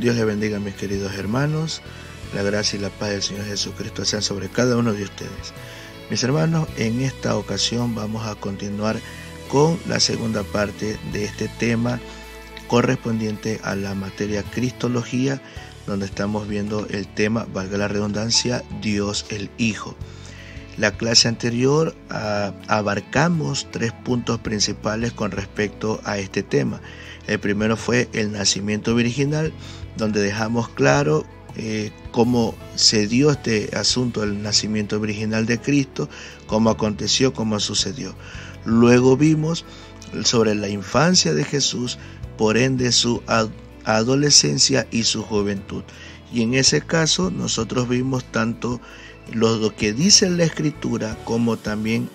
Dios les bendiga, mis queridos hermanos. La gracia y la paz del Señor Jesucristo sean sobre cada uno de ustedes. Mis hermanos, en esta ocasión vamos a continuar con la segunda parte de este tema correspondiente a la materia Cristología, donde estamos viendo el tema, valga la redundancia, Dios el Hijo. La clase anterior abarcamos 3 puntos principales con respecto a este tema. El primero fue el nacimiento virginal, donde dejamos claro cómo se dio este asunto del nacimiento virginal de Cristo, cómo aconteció, cómo sucedió. Luego vimos sobre la infancia de Jesús, por ende su adolescencia y su juventud. Y en ese caso nosotros vimos tanto lo que dice la Escritura como también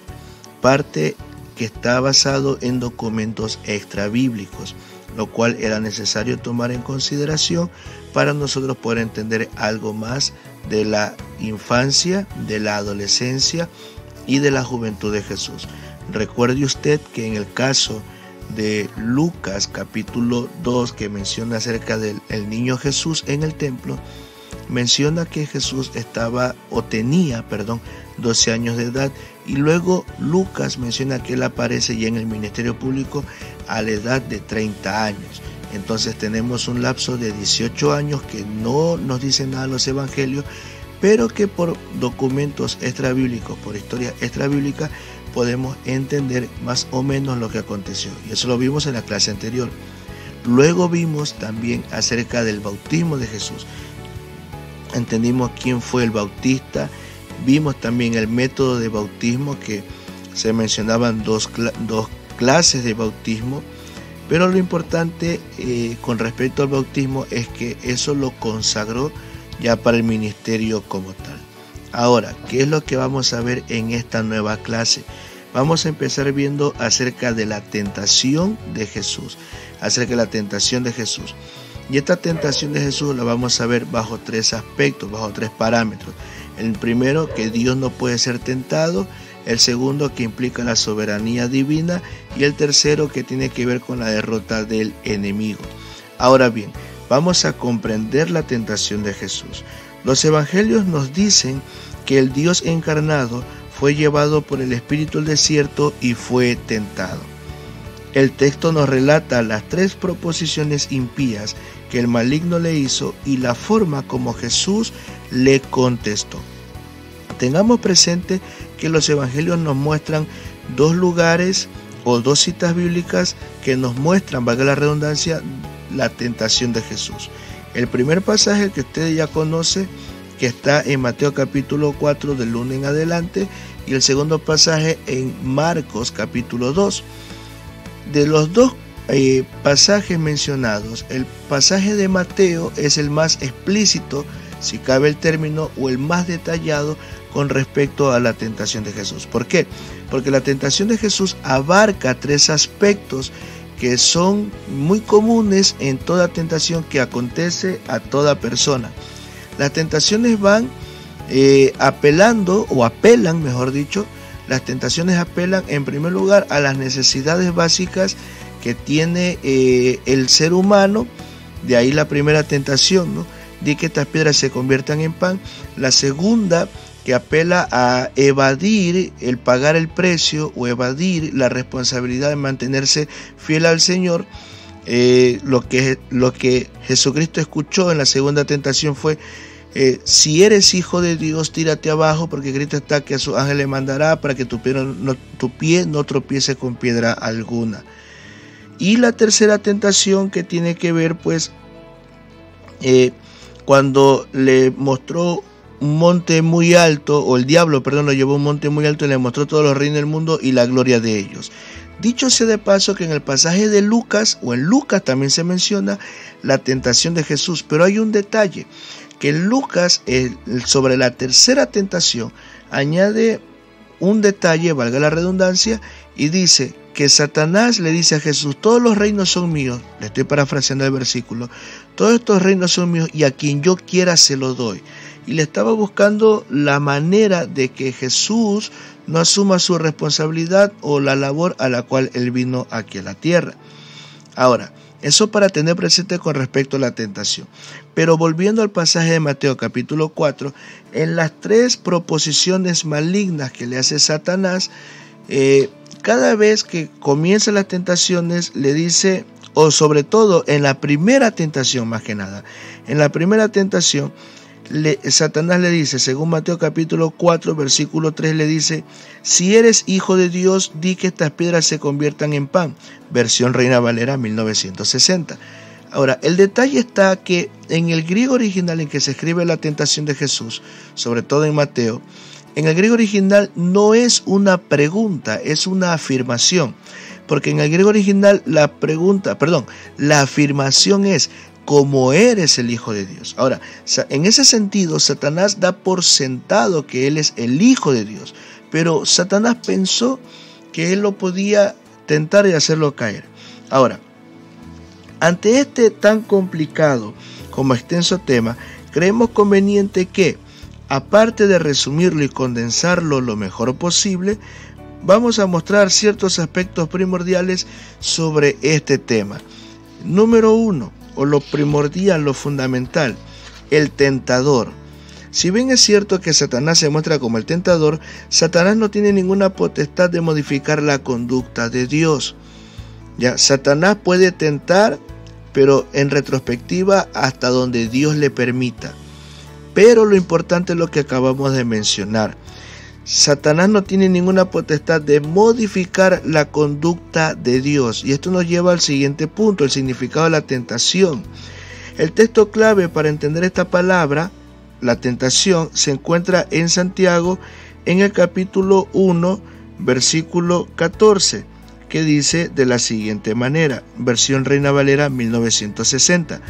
parte que está basado en documentos extrabíblicos, lo cual era necesario tomar en consideración para nosotros poder entender algo más de la infancia, de la adolescencia y de la juventud de Jesús. Recuerde usted que en el caso de Lucas capítulo 2, que menciona acerca del niño Jesús en el templo, menciona que Jesús tenía 12 años de edad, y luego Lucas menciona que él aparece ya en el ministerio público a la edad de 30 años. Entonces tenemos un lapso de 18 años que no nos dicen nada los evangelios, pero que por documentos extrabíblicos, por historia extrabíblica, podemos entender más o menos lo que aconteció. Y eso lo vimos en la clase anterior. Luego vimos también acerca del bautismo de Jesús. Entendimos quién fue el bautista. Vimos también el método de bautismo, que se mencionaban dos clases de bautismo. Pero lo importante con respecto al bautismo es que eso lo consagró ya para el ministerio como tal. Ahora, ¿qué es lo que vamos a ver en esta nueva clase? Vamos a empezar viendo acerca de la tentación de Jesús, Y esta tentación de Jesús la vamos a ver bajo 3 aspectos, bajo 3 parámetros. El primero, que Dios no puede ser tentado. El segundo, que implica la soberanía divina. Y el tercero, que tiene que ver con la derrota del enemigo. Ahora bien, vamos a comprender la tentación de Jesús. Los evangelios nos dicen que el Dios encarnado fue llevado por el Espíritu al desierto y fue tentado. El texto nos relata las 3 proposiciones impías que el maligno le hizo y la forma como Jesús le contestó. Tengamos presente que los evangelios nos muestran 2 lugares o 2 citas bíblicas que nos muestran, valga la redundancia, la tentación de Jesús. El primer pasaje que usted ya conoce, que está en Mateo capítulo 4 del 1 en adelante, y el segundo pasaje en Marcos capítulo 2. De los 2 pasajes mencionados, el pasaje de Mateo es el más explícito, si cabe el término, o el más detallado con respecto a la tentación de Jesús. ¿Por qué? Porque la tentación de Jesús abarca 3 aspectos que son muy comunes en toda tentación que acontece a toda persona. Las tentaciones van las tentaciones apelan en primer lugar a las necesidades básicas que tiene el ser humano. De ahí la primera tentación, ¿no? De que estas piedras se conviertan en pan. La segunda, que apela a evadir el pagar el precio o evadir la responsabilidad de mantenerse fiel al Señor. Lo que Jesucristo escuchó en la segunda tentación fue: si eres hijo de Dios, tírate abajo, porque Cristo está que a su ángel le mandará para que tu pie no tropiece con piedra alguna. Y la tercera tentación, que tiene que ver cuando le mostró un monte muy alto, o el diablo, lo llevó a un monte muy alto y le mostró todos los reinos del mundo y la gloria de ellos. Dicho sea de paso que en el pasaje de Lucas, o en Lucas también se menciona la tentación de Jesús, pero hay un detalle, que Lucas sobre la tercera tentación añade un detalle, valga la redundancia, y dice que Satanás le dice a Jesús: todos los reinos son míos. Le estoy parafraseando el versículo: todos estos reinos son míos y a quien yo quiera se los doy. Y le estaba buscando la manera de que Jesús no asuma su responsabilidad o la labor a la cual él vino aquí a la tierra. Ahora, Eso para tener presente con respecto a la tentación. Pero volviendo al pasaje de Mateo capítulo 4, en las 3 proposiciones malignas que le hace Satanás, cada vez que comienzan las tentaciones le dice, o sobre todo en la primera tentación más que nada, en la primera tentación Satanás le dice, según Mateo capítulo 4 versículo 3, le dice: si eres hijo de Dios, di que estas piedras se conviertan en pan. Versión Reina Valera 1960. Ahora, el detalle está que en el griego original en que se escribe la tentación de Jesús, sobre todo en Mateo, en el griego original no es una pregunta, es una afirmación. Porque en el griego original la afirmación es: como eres el Hijo de Dios. Ahora, en ese sentido, Satanás da por sentado que él es el Hijo de Dios, pero Satanás pensó que él lo podía tentar y hacerlo caer. Ahora, ante este tan complicado como extenso tema, creemos conveniente que, aparte de resumirlo y condensarlo lo mejor posible, vamos a mostrar ciertos aspectos primordiales sobre este tema. Número 1, o lo primordial, lo fundamental, el tentador. Si bien es cierto que Satanás se muestra como el tentador, Satanás no tiene ninguna potestad de modificar la conducta de Dios. Ya, Satanás puede tentar, pero en retrospectiva hasta donde Dios le permita. Pero lo importante es lo que acabamos de mencionar. Satanás no tiene ninguna potestad de modificar la conducta de Dios. Y esto nos lleva al siguiente punto, el significado de la tentación. El texto clave para entender esta palabra, la tentación, se encuentra en Santiago, en el capítulo 1, versículo 14, que dice de la siguiente manera, versión Reina Valera 1960,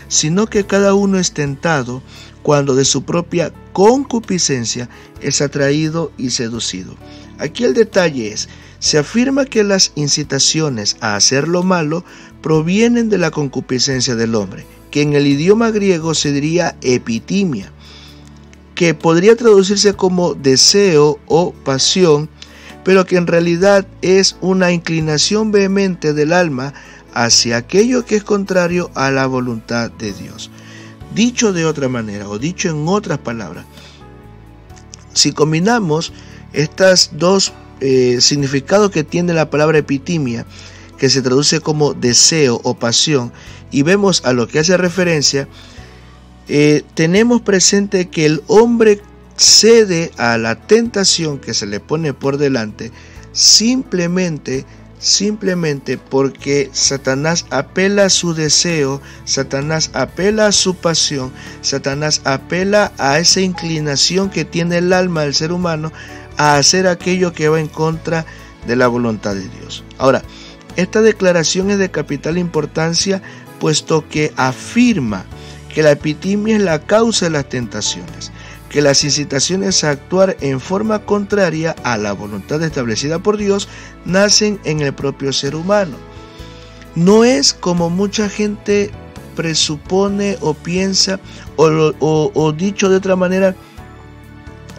sino que cada uno es tentado cuando de su propia concupiscencia es atraído y seducido. Aquí el detalle es, se afirma que las incitaciones a hacer lo malo provienen de la concupiscencia del hombre, que en el idioma griego se diría epitimia, que podría traducirse como deseo o pasión, pero que en realidad es una inclinación vehemente del alma hacia aquello que es contrario a la voluntad de Dios. Dicho de otra manera, o dicho en otras palabras, si combinamos estas dos significados que tiene la palabra epitimia, que se traduce como deseo o pasión, y vemos a lo que hace referencia, tenemos presente que el hombre cede a la tentación que se le pone por delante simplemente porque Satanás apela a su deseo, Satanás apela a su pasión, Satanás apela a esa inclinación que tiene el alma del ser humano a hacer aquello que va en contra de la voluntad de Dios. Ahora, esta declaración es de capital importancia, puesto que afirma que la epitimia es la causa de las tentaciones, que las incitaciones a actuar en forma contraria a la voluntad establecida por Dios nacen en el propio ser humano. No es como mucha gente presupone o piensa, o dicho de otra manera,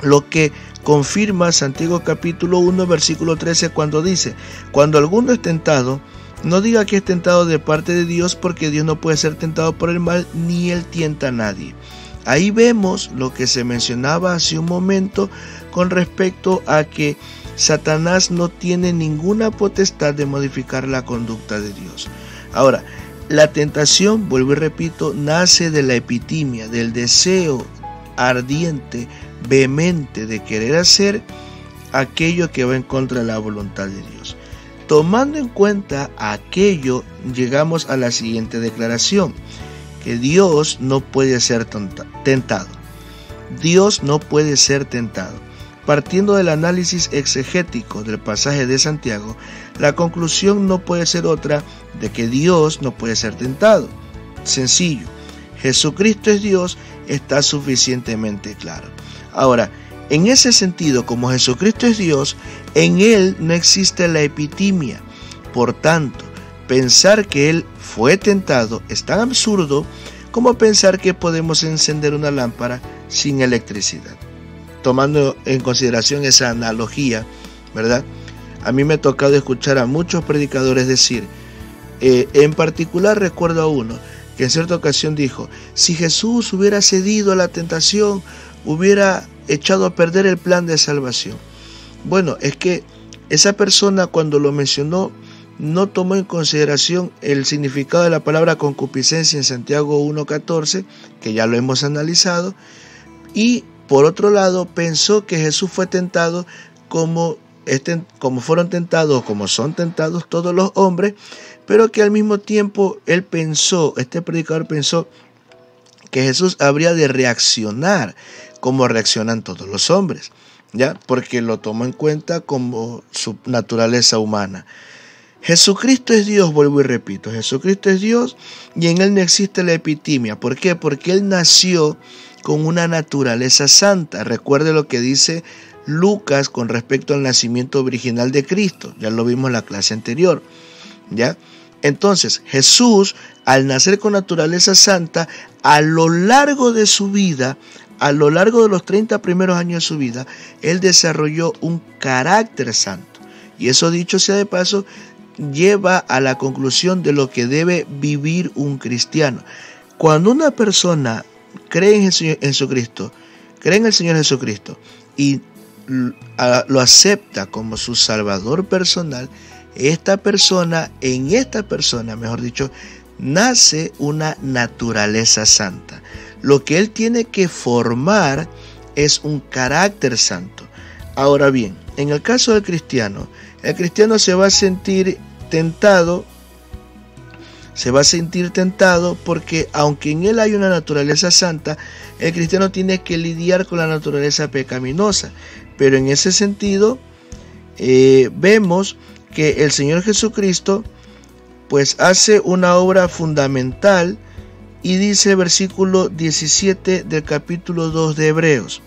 lo que confirma Santiago capítulo 1 versículo 13 cuando dice: cuando alguno es tentado, no diga que es tentado de parte de Dios, porque Dios no puede ser tentado por el mal, ni él tienta a nadie. Ahí vemos lo que se mencionaba hace un momento con respecto a que Satanás no tiene ninguna potestad de modificar la conducta de Dios. Ahora, la tentación, vuelvo y repito, nace de la epitimia, del deseo ardiente, vehemente de querer hacer aquello que va en contra de la voluntad de Dios. Tomando en cuenta aquello, llegamos a la siguiente declaración: que Dios no puede ser tentado. Dios no puede ser tentado. Partiendo del análisis exegético del pasaje de Santiago, la conclusión no puede ser otra de que Dios no puede ser tentado. Sencillo, Jesucristo es Dios, está suficientemente claro. Ahora, en ese sentido, como Jesucristo es Dios, en Él no existe la epitimia. Por tanto, pensar que Él fue tentado es tan absurdo como pensar que podemos encender una lámpara sin electricidad. Tomando en consideración esa analogía, ¿verdad? A mí me ha tocado escuchar a muchos predicadores decir: En particular recuerdo a uno que en cierta ocasión dijo: si Jesús hubiera cedido a la tentación, hubiera echado a perder el plan de salvación. Bueno, es que esa persona, cuando lo mencionó, no tomó en consideración el significado de la palabra concupiscencia en Santiago 1:14, que ya lo hemos analizado, y por otro lado pensó que Jesús fue tentado como fueron tentados, como son tentados todos los hombres, pero que al mismo tiempo este predicador pensó que Jesús habría de reaccionar como reaccionan todos los hombres, ¿ya? Porque lo tomó en cuenta como su naturaleza humana. Jesucristo es Dios, vuelvo y repito, Jesucristo es Dios y en Él no existe la epitimia. ¿Por qué? Porque Él nació con una naturaleza santa. Recuerde lo que dice Lucas con respecto al nacimiento virginal de Cristo, ya lo vimos en la clase anterior, ¿ya? Entonces, Jesús, al nacer con naturaleza santa, a lo largo de su vida, a lo largo de los 30 primeros años de su vida, Él desarrolló un carácter santo. Y eso, dicho sea de paso, lleva a la conclusión de lo que debe vivir un cristiano. Cuando una persona cree en Jesucristo, cree en el Señor Jesucristo y lo acepta como su Salvador personal, en esta persona, nace una naturaleza santa. Lo que él tiene que formar es un carácter santo. Ahora bien, en el caso del cristiano, el cristiano se va a sentir tentado porque aunque en él hay una naturaleza santa, el cristiano tiene que lidiar con la naturaleza pecaminosa. Pero en ese sentido, vemos que el Señor Jesucristo pues hace una obra fundamental y dice el versículo 17 del capítulo 2 de Hebreos: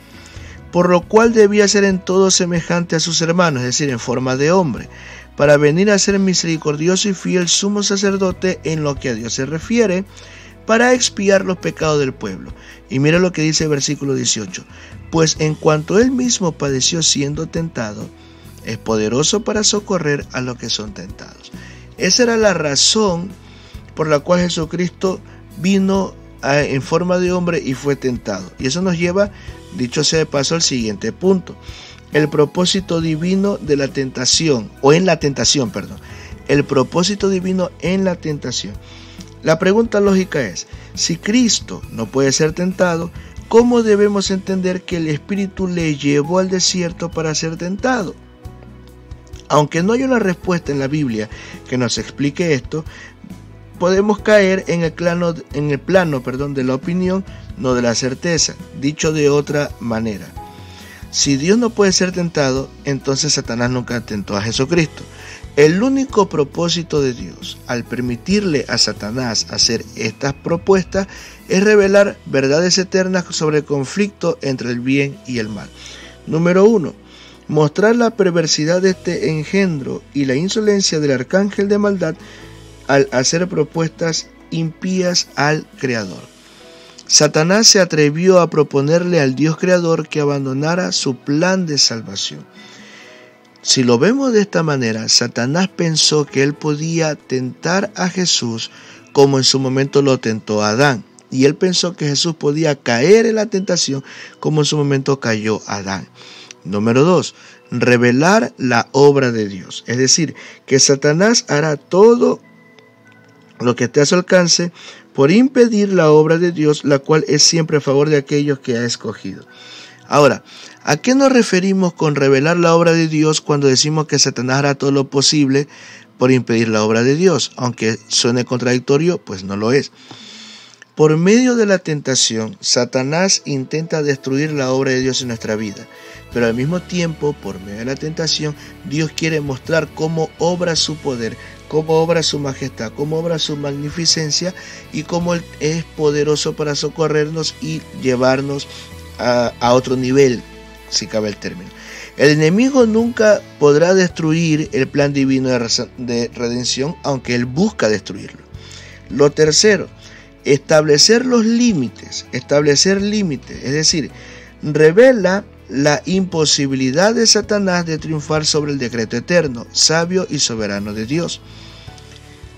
por lo cual debía ser en todo semejante a sus hermanos, es decir, en forma de hombre, para venir a ser misericordioso y fiel sumo sacerdote en lo que a Dios se refiere, para expiar los pecados del pueblo. Y mira lo que dice el versículo 18: pues en cuanto él mismo padeció siendo tentado, es poderoso para socorrer a los que son tentados. Esa era la razón por la cual Jesucristo vino en forma de hombre y fue tentado. Y eso nos lleva, dicho sea de paso, al siguiente punto: el propósito divino de la tentación, el propósito divino en la tentación. La pregunta lógica es: si Cristo no puede ser tentado, ¿cómo debemos entender que el Espíritu le llevó al desierto para ser tentado? Aunque no hay una respuesta en la Biblia que nos explique esto, podemos caer en el plano de la opinión, no de la certeza. Dicho de otra manera, si Dios no puede ser tentado, entonces Satanás nunca tentó a Jesucristo. El único propósito de Dios al permitirle a Satanás hacer estas propuestas es revelar verdades eternas sobre el conflicto entre el bien y el mal. Número 1. Mostrar la perversidad de este engendro y la insolencia del arcángel de maldad al hacer propuestas impías al Creador. Satanás se atrevió a proponerle al Dios Creador que abandonara su plan de salvación. Si lo vemos de esta manera, Satanás pensó que él podía tentar a Jesús como en su momento lo tentó a Adán. Y él pensó que Jesús podía caer en la tentación como en su momento cayó Adán. Número 2. Revelar la obra de Dios. Es decir, que Satanás hará todo lo que esté a su alcance por impedir la obra de Dios, la cual es siempre a favor de aquellos que ha escogido. Ahora, ¿a qué nos referimos con revelar la obra de Dios cuando decimos que Satanás hará todo lo posible por impedir la obra de Dios? Aunque suene contradictorio, pues no lo es. Por medio de la tentación, Satanás intenta destruir la obra de Dios en nuestra vida. Pero al mismo tiempo, por medio de la tentación, Dios quiere mostrar cómo obra su poder, cómo obra su majestad, cómo obra su magnificencia y cómo Él es poderoso para socorrernos y llevarnos a otro nivel, si cabe el término. El enemigo nunca podrá destruir el plan divino de redención, aunque él busca destruirlo. Lo tercero, establecer límites, es decir, revela la imposibilidad de Satanás de triunfar sobre el decreto eterno, sabio y soberano de Dios.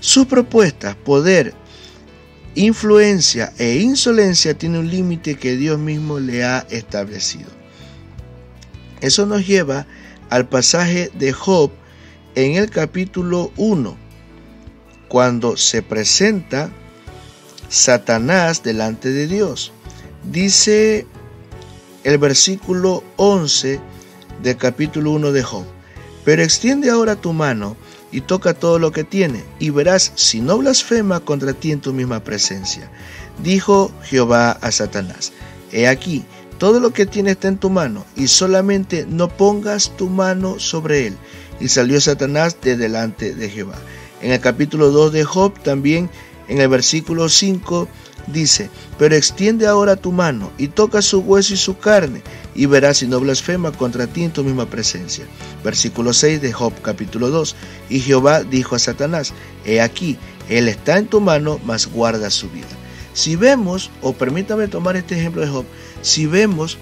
Sus propuestas, poder, influencia e insolencia tienen un límite que Dios mismo le ha establecido. Eso nos lleva al pasaje de Job en el capítulo 1, cuando se presenta Satanás delante de Dios. Dice el versículo 11 del capítulo 1 de Job: pero extiende ahora tu mano y toca todo lo que tiene, y verás si no blasfema contra ti en tu misma presencia. Dijo Jehová a Satanás: he aquí, todo lo que tiene está en tu mano, y solamente no pongas tu mano sobre él. Y salió Satanás de delante de Jehová. En el capítulo 2 de Job, también en el versículo 5, dice: pero extiende ahora tu mano y toca su hueso y su carne, y verás si no blasfema contra ti en tu misma presencia. Versículo 6 de Job capítulo 2. Y Jehová dijo a Satanás: he aquí, él está en tu mano, mas guarda su vida. Si vemos, o permítame tomar este ejemplo de Job, si vemos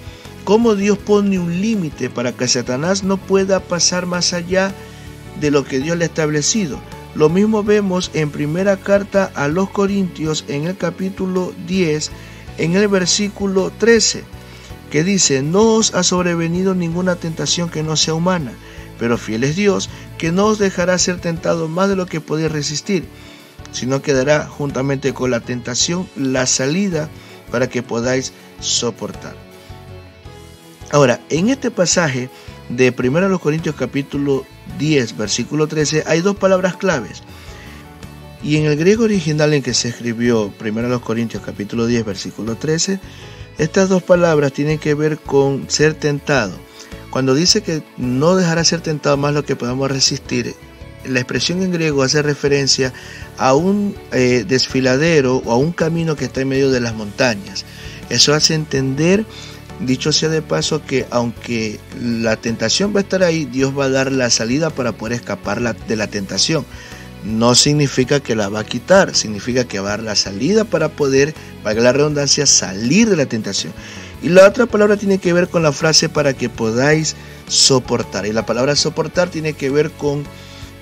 cómo Dios pone un límite para que Satanás no pueda pasar más allá de lo que Dios le ha establecido. Lo mismo vemos en primera carta a los Corintios, en el capítulo 10, en el versículo 13, que dice: no os ha sobrevenido ninguna tentación que no sea humana, pero fiel es Dios, que no os dejará ser tentado más de lo que podéis resistir, sino que dará juntamente con la tentación la salida para que podáis soportar. Ahora, en este pasaje de 1 Corintios capítulo 10, versículo 13, hay dos palabras claves. Y en el griego original en que se escribió 1 Corintios capítulo 10, versículo 13, estas dos palabras tienen que ver con ser tentado. Cuando dice que no dejará ser tentado más lo que podamos resistir, la expresión en griego hace referencia a un desfiladero o a un camino que está en medio de las montañas. Eso hace entender, dicho sea de paso, que aunque la tentación va a estar ahí, Dios va a dar la salida para poder escapar de la tentación. No significa que la va a quitar, significa que va a dar la salida para poder, valga la redundancia, salir de la tentación. Y la otra palabra tiene que ver con la frase para que podáis soportar. Y la palabra soportar tiene que ver con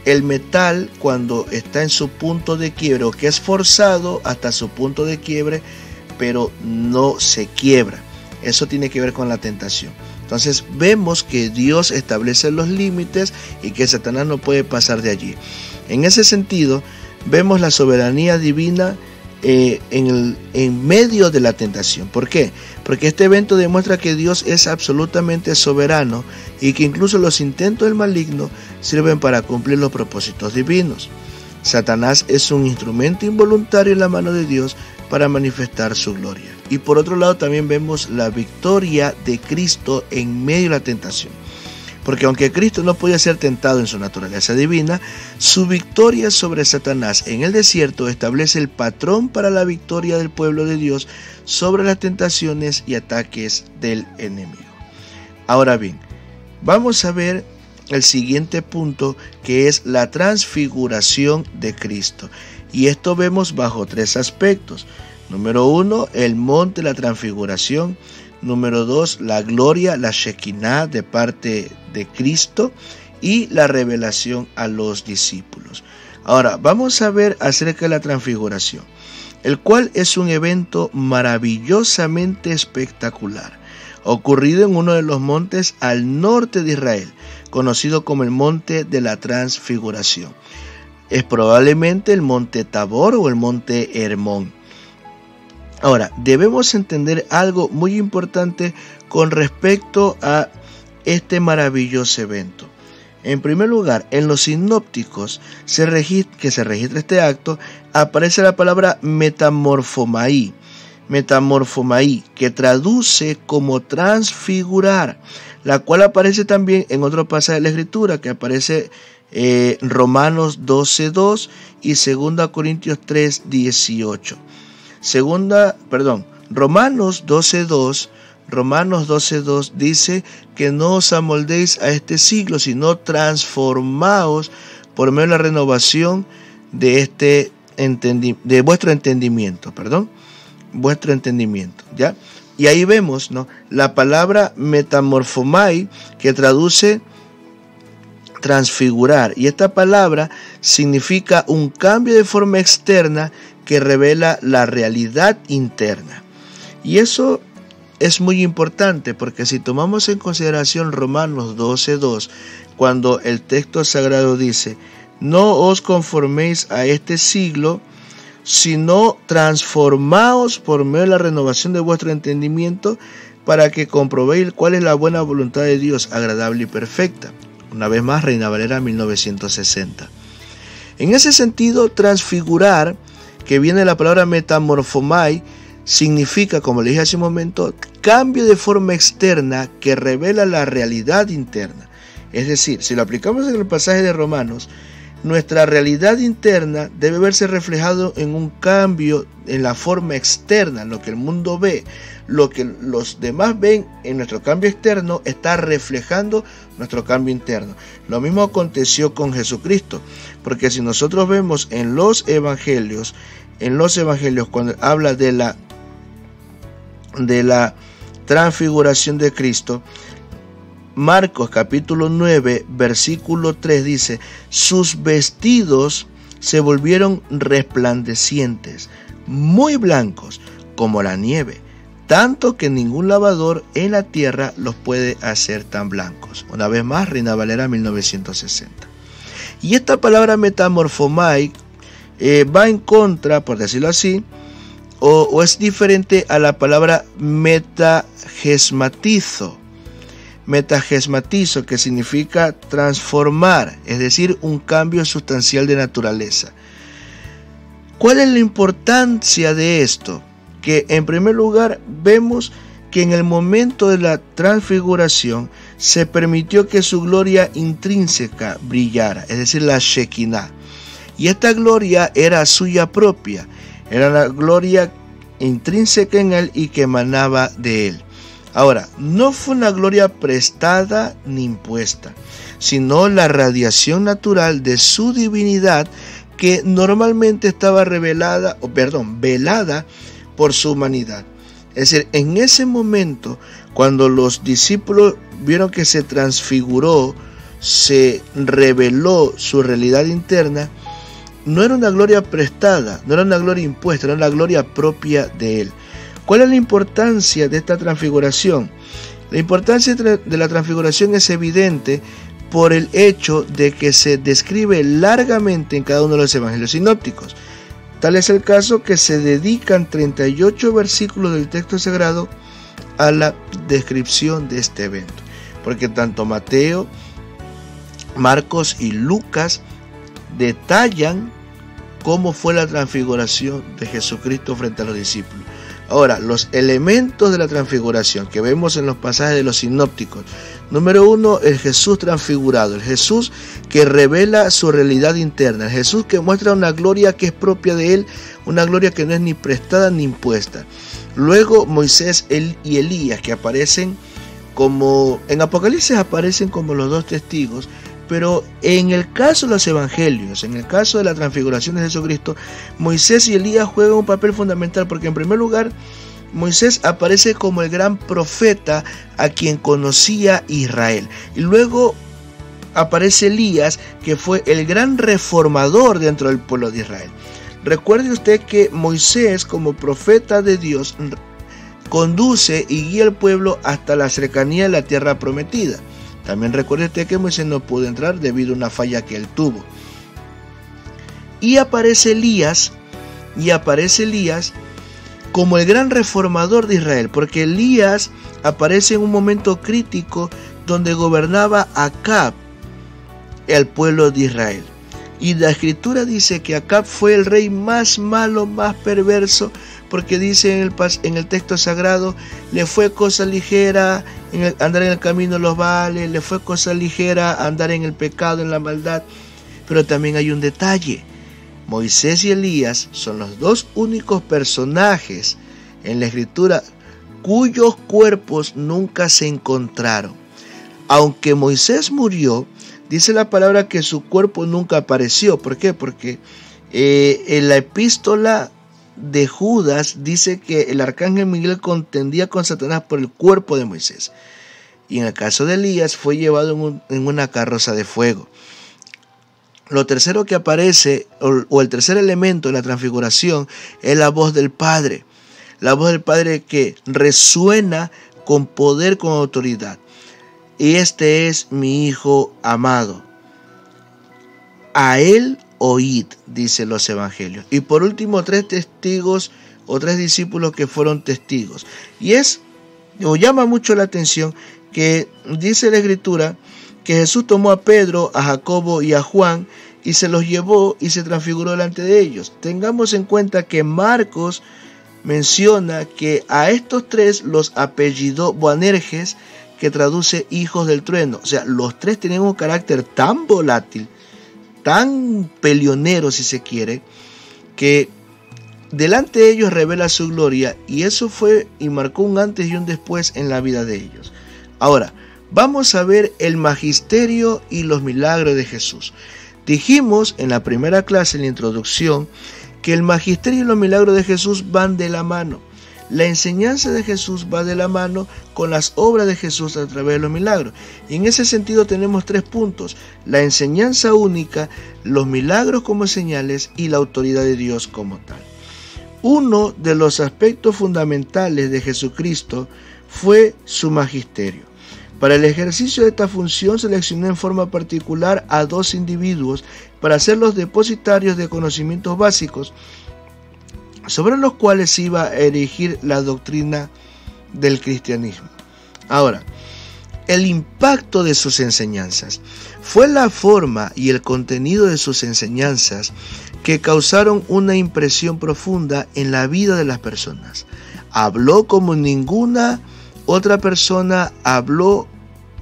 el metal cuando está en su punto de quiebre, o que es forzado hasta su punto de quiebre, pero no se quiebra. Eso tiene que ver con la tentación. Entonces vemos que Dios establece los límites y que Satanás no puede pasar de allí. En ese sentido, vemos la soberanía divina en medio de la tentación. ¿Por qué? Porque este evento demuestra que Dios es absolutamente soberano y que incluso los intentos del maligno sirven para cumplir los propósitos divinos. Satanás es un instrumento involuntario en la mano de Dios para manifestar su gloria. Y por otro lado también vemos la victoria de Cristo en medio de la tentación. Porque aunque Cristo no podía ser tentado en su naturaleza divina, su victoria sobre Satanás en el desierto establece el patrón para la victoria del pueblo de Dios sobre las tentaciones y ataques del enemigo. Ahora bien, vamos a ver el siguiente punto, que es la transfiguración de Cristo. Y esto vemos bajo tres aspectos. Número 1, el monte de la transfiguración. Número 2, la gloria, la Shekinah de parte de Cristo, y la revelación a los discípulos. Ahora, vamos a ver acerca de la transfiguración, el cual es un evento maravillosamente espectacular, ocurrido en uno de los montes al norte de Israel, conocido como el monte de la transfiguración. Es probablemente el monte Tabor o el monte Hermón. Ahora, debemos entender algo muy importante con respecto a este maravilloso evento. En primer lugar, en los sinópticos que se registra este acto, aparece la palabra metamorfomai, que traduce como transfigurar, la cual aparece también en otro pasaje de la Escritura, que aparece Romanos 12:2 y 2 Corintios 3:18. Romanos 12:2 dice que no os amoldéis a este siglo, sino transformaos por medio de la renovación de vuestro entendimiento, ¿ya? Y ahí vemos, ¿no?, la palabra metamorfomai, que traduce transfigurar. Y esta palabra significa un cambio de forma externa que revela la realidad interna. Y eso es muy importante porque si tomamos en consideración Romanos 12:2, cuando el texto sagrado dice: no os conforméis a este siglo, sino transformaos por medio de la renovación de vuestro entendimiento, para que comprobéis cuál es la buena voluntad de Dios, agradable y perfecta. Una vez más, Reina Valera 1960. En ese sentido, transfigurar, que viene de la palabra metamorfomai, significa, como le dije hace un momento, cambio de forma externa que revela la realidad interna. Es decir, si lo aplicamos en el pasaje de Romanos, nuestra realidad interna debe verse reflejado en un cambio en la forma externa, en lo que el mundo ve. Lo que los demás ven en nuestro cambio externo está reflejando nuestro cambio interno. Lo mismo aconteció con Jesucristo, porque si nosotros vemos en los evangelios cuando habla de la transfiguración de Cristo, Marcos capítulo 9 versículo 3 dice: sus vestidos se volvieron resplandecientes, muy blancos como la nieve, tanto que ningún lavador en la tierra los puede hacer tan blancos. Una vez más, Reina Valera 1960. Y esta palabra metamorfomai va en contra, por decirlo así, o es diferente a la palabra metagesmatizo, que significa transformar, es decir, un cambio sustancial de naturaleza. ¿Cuál es la importancia de esto? Que en primer lugar vemos que en el momento de la transfiguración se permitió que su gloria intrínseca brillara, es decir, la Shekinah. Y esta gloria era suya propia, era la gloria intrínseca en él y que emanaba de él. Ahora, no fue una gloria prestada ni impuesta, sino la radiación natural de su divinidad, que normalmente estaba velada por su humanidad. Es decir, en ese momento, cuando los discípulos vieron que se transfiguró, se reveló su realidad interna, no era una gloria prestada, no era una gloria impuesta, era la gloria propia de él. ¿Cuál es la importancia de esta transfiguración? La importancia de la transfiguración es evidente por el hecho de que se describe largamente en cada uno de los evangelios sinópticos. Tal es el caso que se dedican 38 versículos del texto sagrado a la descripción de este evento, porque tanto Mateo, Marcos y Lucas detallan cómo fue la transfiguración de Jesucristo frente a los discípulos. Ahora, los elementos de la transfiguración que vemos en los pasajes de los sinópticos: número 1, el Jesús transfigurado, el Jesús que revela su realidad interna, el Jesús que muestra una gloria que es propia de él, una gloria que no es ni prestada ni impuesta. Luego Moisés y Elías, que aparecen como, en Apocalipsis aparecen como los dos testigos, pero en el caso de los evangelios, en el caso de la transfiguración de Jesucristo, Moisés y Elías juegan un papel fundamental, porque en primer lugar, Moisés aparece como el gran profeta a quien conocía Israel, y luego aparece Elías, que fue el gran reformador dentro del pueblo de Israel. Recuerde usted que Moisés, como profeta de Dios, conduce y guía al pueblo hasta la cercanía de la tierra prometida. También recuerde usted que Moisés no pudo entrar debido a una falla que él tuvo. Y aparece Elías como el gran reformador de Israel, porque Elías aparece en un momento crítico donde gobernaba Acab el pueblo de Israel. Y la escritura dice que Acab fue el rey más malo, más perverso, porque dice en el texto sagrado: le fue cosa ligera andar en el camino de los Baales, le fue cosa ligera andar en el pecado, en la maldad. Pero también hay un detalle: Moisés y Elías son los dos únicos personajes en la escritura cuyos cuerpos nunca se encontraron. Aunque Moisés murió, dice la palabra que su cuerpo nunca apareció. ¿Por qué? Porque en la epístola de Judas dice que el arcángel Miguel contendía con Satanás por el cuerpo de Moisés. y en el caso de Elías fue llevado en una carroza de fuego. Lo tercero que aparece, o el tercer elemento de la transfiguración, es la voz del Padre. La voz del Padre que resuena con poder, con autoridad. Y este es mi Hijo amado. A él oíd, dicen los evangelios. Y por último, 3 testigos o 3 discípulos que fueron testigos. Y llama mucho la atención que dice la Escritura que Jesús tomó a Pedro, a Jacobo y a Juan y se los llevó y se transfiguró delante de ellos. Tengamos en cuenta que Marcos menciona que a estos 3 los apellidó Boanerges, que traduce hijos del trueno. O sea, los 3 tenían un carácter tan volátil, tan peleonero si se quiere, que delante de ellos revela su gloria, y eso fue y marcó un antes y un después en la vida de ellos. Ahora, vamos a ver el magisterio y los milagros de Jesús. Dijimos en la primera clase, en la introducción, que el magisterio y los milagros de Jesús van de la mano. La enseñanza de Jesús va de la mano con las obras de Jesús a través de los milagros. Y en ese sentido tenemos 3 puntos: la enseñanza única, los milagros como señales y la autoridad de Dios como tal. Uno de los aspectos fundamentales de Jesucristo fue su magisterio. Para el ejercicio de esta función seleccionó en forma particular a 2 individuos para ser los depositarios de conocimientos básicos sobre los cuales se iba a erigir la doctrina del cristianismo. Ahora, el impacto de sus enseñanzas fue la forma y el contenido de sus enseñanzas que causaron una impresión profunda en la vida de las personas. Habló como ninguna otra persona habló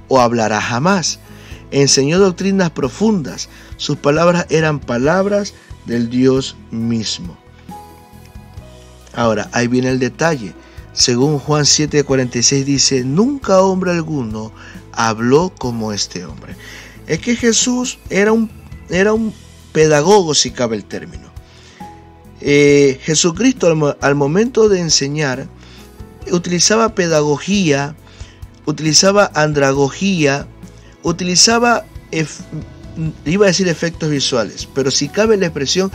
o hablará jamás. Enseñó doctrinas profundas. Sus palabras eran palabras del Dios mismo. Ahora, ahí viene el detalle. Según Juan 7:46 dice: nunca hombre alguno habló como este hombre. Es que Jesús era un pedagogo, si cabe el término. Jesucristo al momento de enseñar utilizaba pedagogía, utilizaba andragogía, utilizaba, iba a decir efectos visuales, pero si cabe la expresión,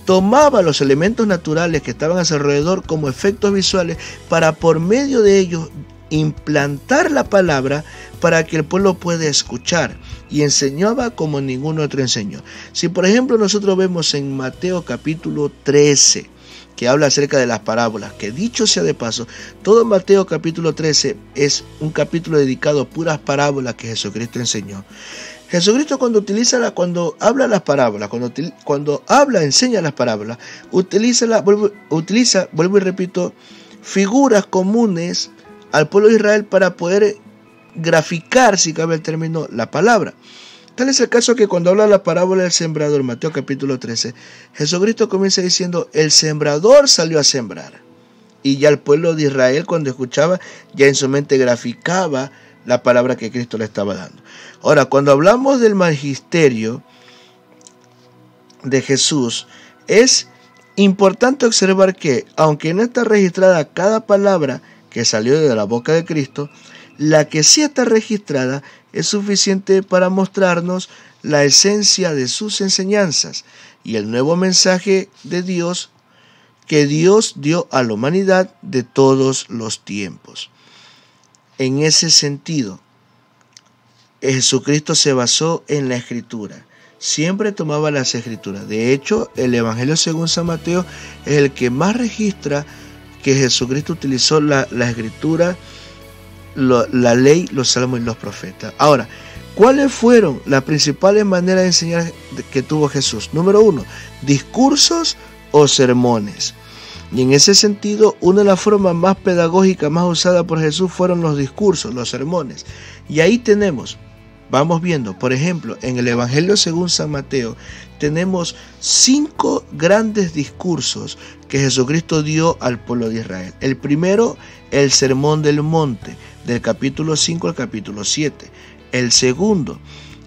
tomaba los elementos naturales que estaban a su alrededor como efectos visuales para por medio de ellos implantar la palabra para que el pueblo pueda escuchar, y enseñaba como ningún otro enseñó. Si por ejemplo nosotros vemos en Mateo capítulo 13 que habla acerca de las parábolas, que dicho sea de paso, todo Mateo capítulo 13 es un capítulo dedicado a puras parábolas que Jesucristo enseñó. Jesucristo cuando habla las parábolas, cuando enseña las parábolas, utiliza, vuelvo y repito, figuras comunes al pueblo de Israel para poder graficar, si cabe el término, la palabra. Tal es el caso que cuando habla la parábola del sembrador, Mateo capítulo 13, Jesucristo comienza diciendo: el sembrador salió a sembrar. Y ya el pueblo de Israel, cuando escuchaba, ya en su mente graficaba la palabra que Cristo le estaba dando. Ahora, cuando hablamos del magisterio de Jesús, es importante observar que, aunque no está registrada cada palabra que salió de la boca de Cristo, la que sí está registrada es suficiente para mostrarnos la esencia de sus enseñanzas y el nuevo mensaje de Dios que Dios dio a la humanidad de todos los tiempos. En ese sentido, Jesucristo se basó en la Escritura. Siempre tomaba las Escrituras. De hecho, el Evangelio según San Mateo es el que más registra que Jesucristo utilizó la Escritura, la ley, los salmos y los profetas. Ahora, ¿cuáles fueron las principales maneras de enseñar que tuvo Jesús? Número 1, discursos o sermones. Y en ese sentido, una de las formas más pedagógicas, más usadas por Jesús fueron los discursos, los sermones. Y ahí vamos viendo, por ejemplo, en el Evangelio según San Mateo, tenemos 5 grandes discursos que Jesucristo dio al pueblo de Israel. El primero, el Sermón del Monte, del capítulo 5 al capítulo 7. El segundo,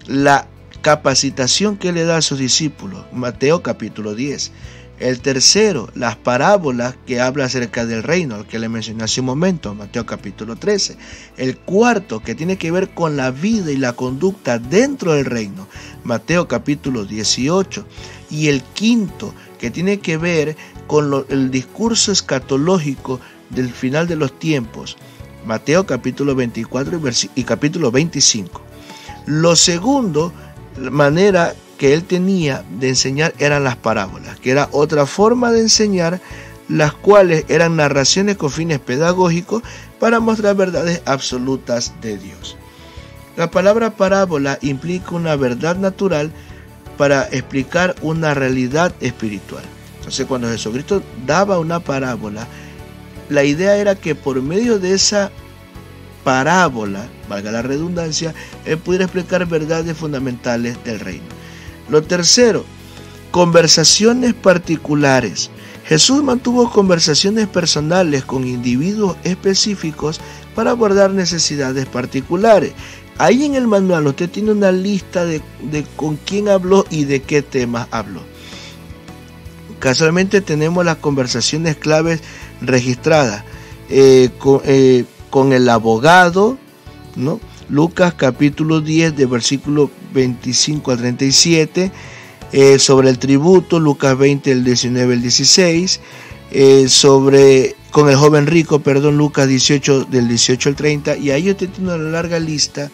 la capacitación que le da a sus discípulos, Mateo capítulo 10. El tercero, las parábolas que habla acerca del reino, al que le mencioné hace un momento, Mateo capítulo 13. El cuarto, que tiene que ver con la vida y la conducta dentro del reino, Mateo capítulo 18. Y el quinto, que tiene que ver con el discurso escatológico del final de los tiempos, Mateo capítulo 24 y capítulo 25. Lo segundo, la manera que él tenía de enseñar eran las parábolas, que era otra forma de enseñar, las cuales eran narraciones con fines pedagógicos para mostrar verdades absolutas de Dios. La palabra parábola implica una verdad natural para explicar una realidad espiritual. Entonces, cuando Jesucristo daba una parábola, la idea era que por medio de esa parábola, valga la redundancia, él pudiera explicar verdades fundamentales del reino. Lo tercero, conversaciones particulares. Jesús mantuvo conversaciones personales con individuos específicos para abordar necesidades particulares. Ahí en el manual usted tiene una lista de con quién habló y de qué temas habló. Casualmente tenemos las conversaciones claves registradas con el abogado, ¿no? Lucas capítulo 10 de versículo 25 al 37, sobre el tributo, Lucas 20 del 19 al 16, con el joven rico, Lucas 18 del 18 al 30, y ahí usted tiene una larga lista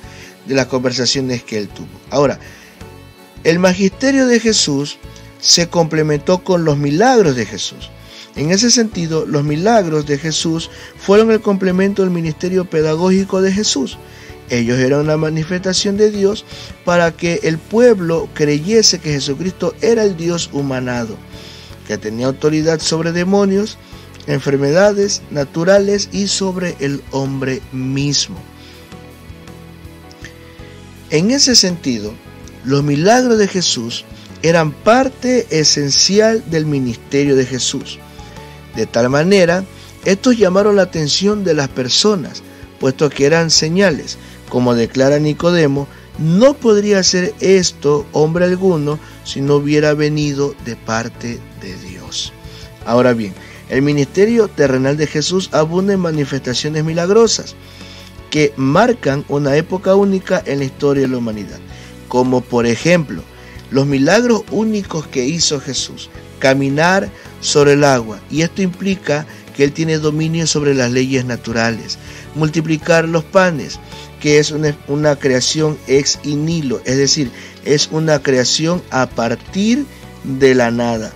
de las conversaciones que él tuvo. Ahora, el magisterio de Jesús se complementó con los milagros de Jesús. En ese sentido, los milagros de Jesús fueron el complemento del ministerio pedagógico de Jesús. Ellos eran una manifestación de Dios para que el pueblo creyese que Jesucristo era el Dios humanado, que tenía autoridad sobre demonios, enfermedades naturales y sobre el hombre mismo. En ese sentido, los milagros de Jesús eran parte esencial del ministerio de Jesús. De tal manera, estos llamaron la atención de las personas, puesto que eran señales. Como declara Nicodemo, no podría hacer esto hombre alguno si no hubiera venido de parte de Dios. Ahora bien, el ministerio terrenal de Jesús abunda en manifestaciones milagrosas que marcan una época única en la historia de la humanidad, como por ejemplo, los milagros únicos que hizo Jesús, caminar sobre el agua, y esto implica que Él tiene dominio sobre las leyes naturales, multiplicar los panes, que es una creación ex nihilo, es decir, es una creación a partir de la nada.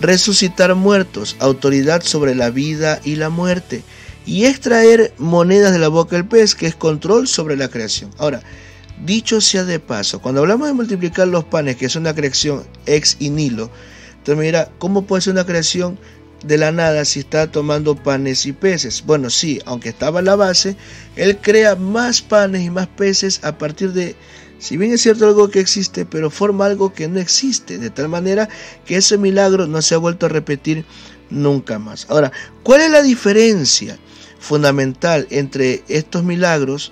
Resucitar muertos, autoridad sobre la vida y la muerte, y extraer monedas de la boca del pez, que es control sobre la creación. Ahora, dicho sea de paso, cuando hablamos de multiplicar los panes, que es una creación ex nihilo, entonces mira, ¿cómo puede ser una creación de la nada si está tomando panes y peces? Bueno, sí, aunque estaba en la base, él crea más panes y más peces a partir de, si bien es cierto algo que existe, pero forma algo que no existe, de tal manera que ese milagro no se ha vuelto a repetir nunca más. Ahora, ¿cuál es la diferencia fundamental entre estos milagros?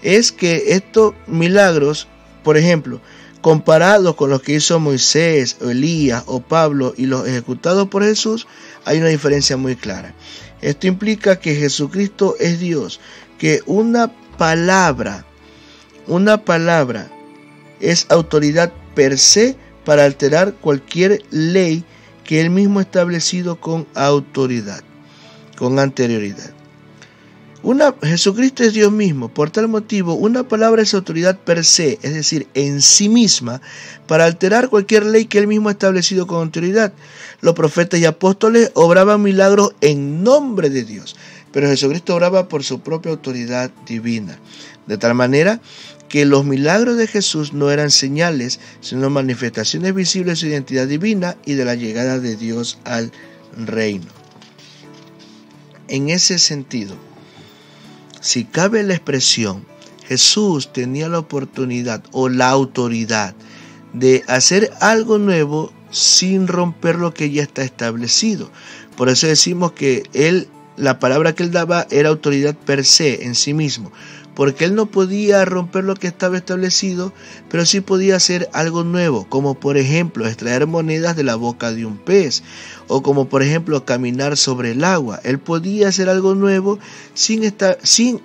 Es que estos milagros, por ejemplo, comparados con los que hizo Moisés, o Elías o Pablo y los ejecutados por Jesús, hay una diferencia muy clara. Esto implica que Jesucristo es Dios, que una palabra es autoridad per se para alterar cualquier ley que Él mismo ha establecido con autoridad, con anterioridad. Jesucristo es Dios mismo, por tal motivo una palabra es autoridad per se, es decir, en sí misma, para alterar cualquier ley que Él mismo ha establecido con autoridad. Los profetas y apóstoles obraban milagros en nombre de Dios, pero Jesucristo obraba por su propia autoridad divina, de tal manera que los milagros de Jesús no eran señales, sino manifestaciones visibles de su identidad divina y de la llegada de Dios al reino. En ese sentido, si cabe la expresión, Jesús tenía la oportunidad o la autoridad de hacer algo nuevo sin romper lo que ya está establecido. Por eso decimos que la palabra que él daba era autoridad per se, en sí mismo. porque él no podía romper lo que estaba establecido, pero sí podía hacer algo nuevo, como por ejemplo extraer monedas de la boca de un pez, o como por ejemplo caminar sobre el agua. Él podía hacer algo nuevo sin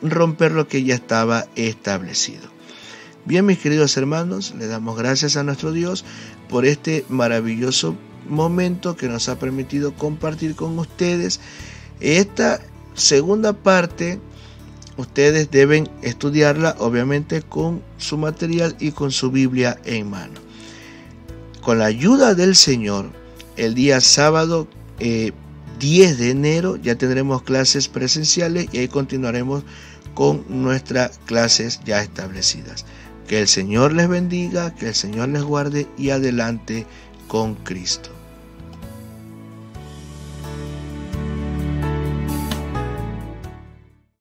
romper lo que ya estaba establecido. Bien, mis queridos hermanos, le damos gracias a nuestro Dios por este maravilloso momento que nos ha permitido compartir con ustedes. Esta segunda parte ustedes deben estudiarla obviamente con su material y con su Biblia en mano. Con la ayuda del Señor, el día sábado 10 de enero ya tendremos clases presenciales y ahí continuaremos con nuestras clases ya establecidas. Que el Señor les bendiga, que el Señor les guarde y adelante con Cristo.